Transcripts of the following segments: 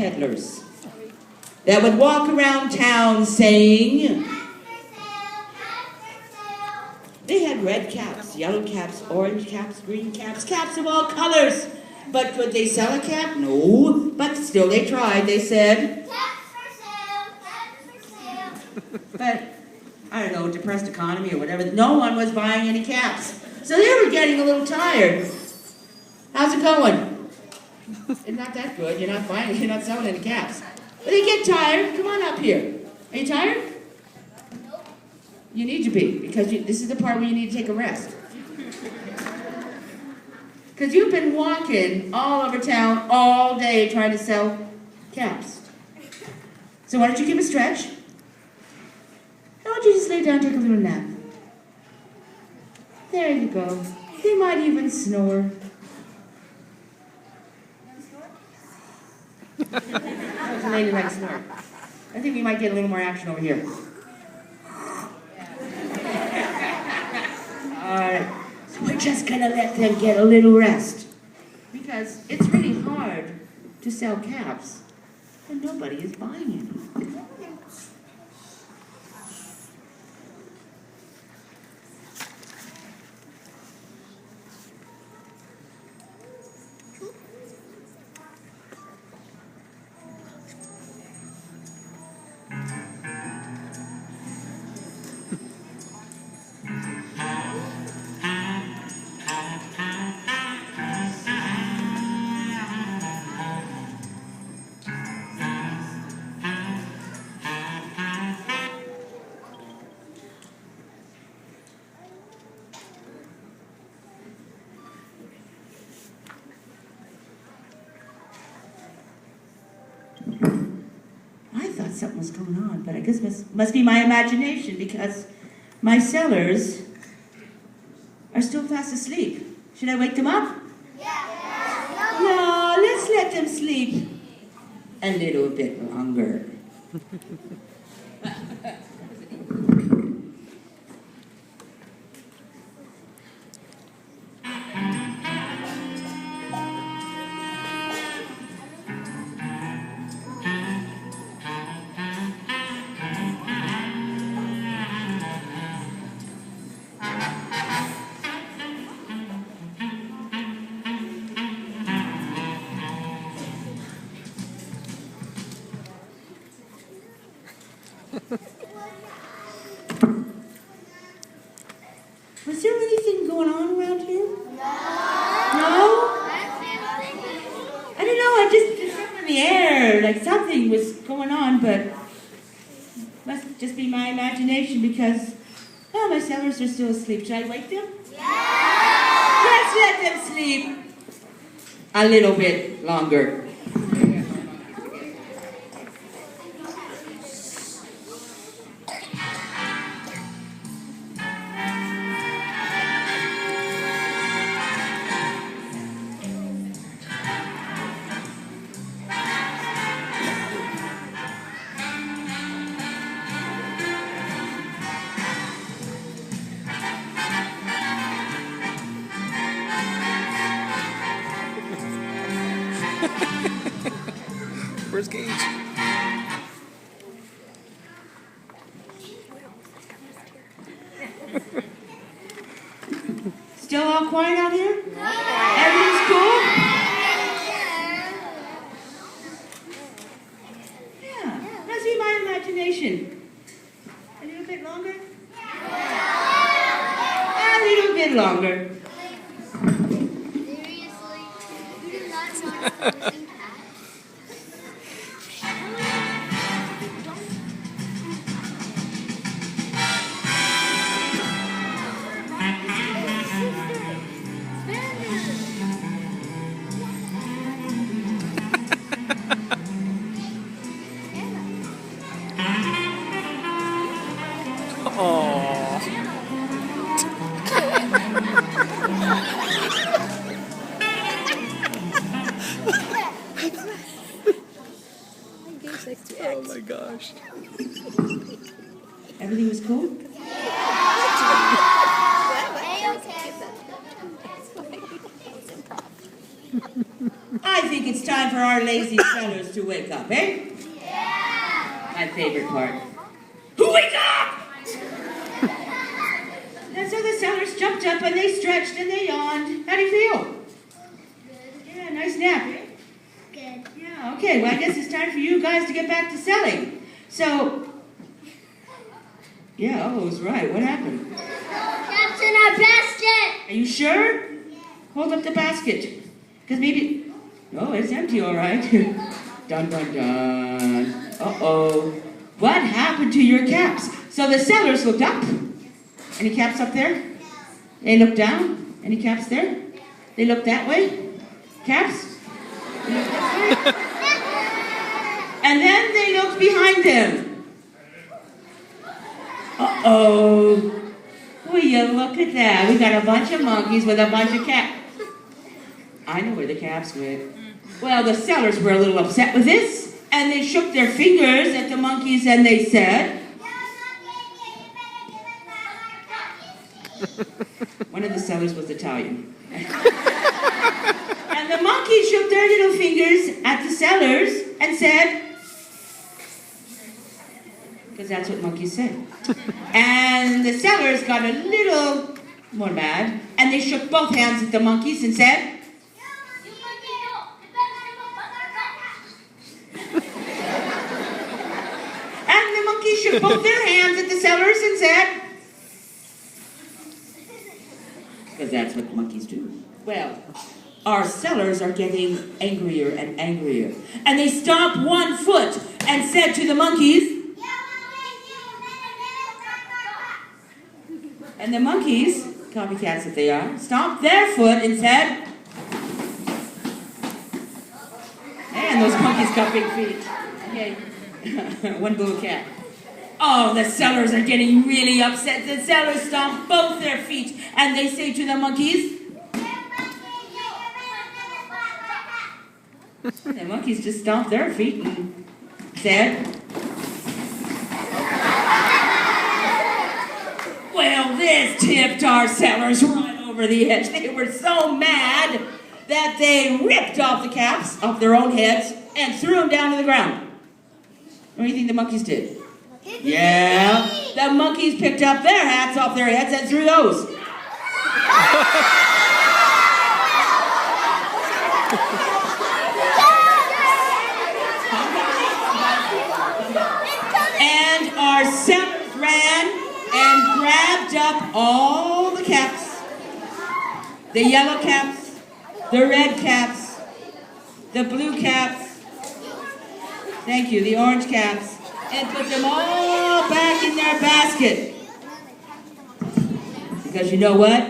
peddlers that would walk around town saying, they had red caps, yellow caps, orange caps, green caps, caps of all colors. But could they sell a cap? No. But still they tried. They said, caps for sale, caps for sale. But, I don't know, depressed economy or whatever, no one was buying any caps. So they were getting a little tired. How's it going? It's not that good. You're not buying, you're not selling any caps. But they get tired. Come on up here. Are you tired? You need to be, because this is the part where you need to take a rest. Because you've been walking all over town all day trying to sell caps. So why don't you give a stretch? Why don't you just lay down and take a little nap? There you go. They might even snore. That was a ladylike snore. I think we might get a little more action over here. Alright, so we're just gonna let them get a little rest. Because it's really hard to sell caps, and nobody is buying any. Something was going on, but I guess must be my imagination, because my sellers are still fast asleep. Should I wake them up? Yeah. No, let's let them sleep a little bit longer. Was there anything going on around here? No? I don't know, I just, it's up in the air, like something was going on, but must just be my imagination, because, oh, my sellers are still asleep. Should I wake them? Yeah! Let's let them sleep a little bit longer. Where's Gage? Still all quiet out here? Everything's cool? Yeah, must be my imagination. A little bit longer? A little bit longer. Seriously? You did not know Oh my gosh. Everything was cool? okay. I think it's time for our lazy sellers to wake up, eh? Yeah! My favorite part. Who wake up? And so the sellers jumped up and they stretched and they yawned. How do you feel? Good. Yeah, nice nap, eh? Good. Yeah, okay, well I guess it's time for you guys to get back to selling. So, yeah, oh, it was right. What happened? Caps in our basket. Are you sure? Hold up the basket. Because maybe... Oh, it's empty, all right. Dun, dun, dun. Uh-oh. What happened to your caps? So the sellers looked up. Any caps up there? They looked down. Any caps there? They looked that way. Caps? They looked that way. And then they looked behind them. Uh-oh. Will you look at that? We got a bunch of monkeys with a bunch of caps. I know where the caps went. Well, the sellers were a little upset with this, and they shook their fingers at the monkeys and they said... One of the sellers was Italian. And the monkeys shook their little fingers at the sellers and said... Because that's what monkeys say. And the sellers got a little more mad, and they shook both hands at the monkeys and said... And the monkeys shook both their hands at the sellers and said... Because that's what monkeys do. Well, our sellers are getting angrier and angrier. And they stomped one foot and said to the monkeys... And the monkeys, copycats that they are, stomped their foot and said... And those monkeys got big feet. Okay. One blue cat. Oh, the sellers are getting really upset. The sellers stomp both their feet and they say to the monkeys... The monkeys just stomped their feet and said... Well, this tipped our sellers right over the edge. They were so mad that they ripped off the caps off their own heads and threw them down to the ground. What do you think the monkeys did? Yeah, the monkeys picked up their hats off their heads and threw those. And our sellers ran and grabbed up all the caps. The yellow caps, the red caps, the blue caps, thank you, the orange caps, and put them all back in their basket. Because you know what?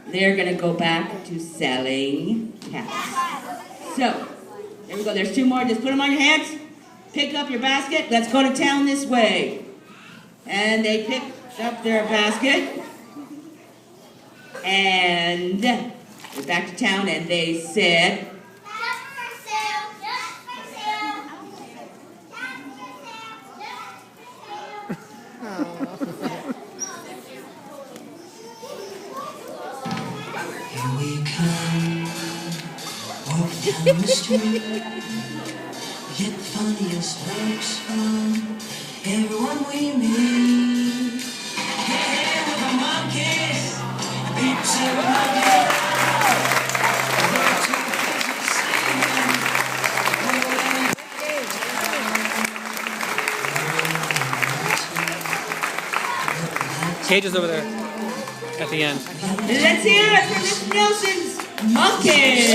They're going to go back to selling caps. So, there we go. There's two more. Just put them on your hands. Pick up your basket. Let's go to town this way. And they picked up their basket. And went back to town and they said... Here we come, walk down the street, get the funniest looks from everyone we meet. Hey, with the monkeys, people say we're monkeys. Cage is over there at the end. Let's hear it for Miss Nilsen's monkeys.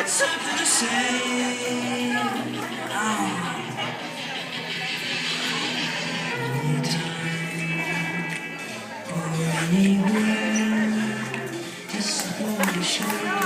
Something to say. Anytime or anywhere, just want to show you.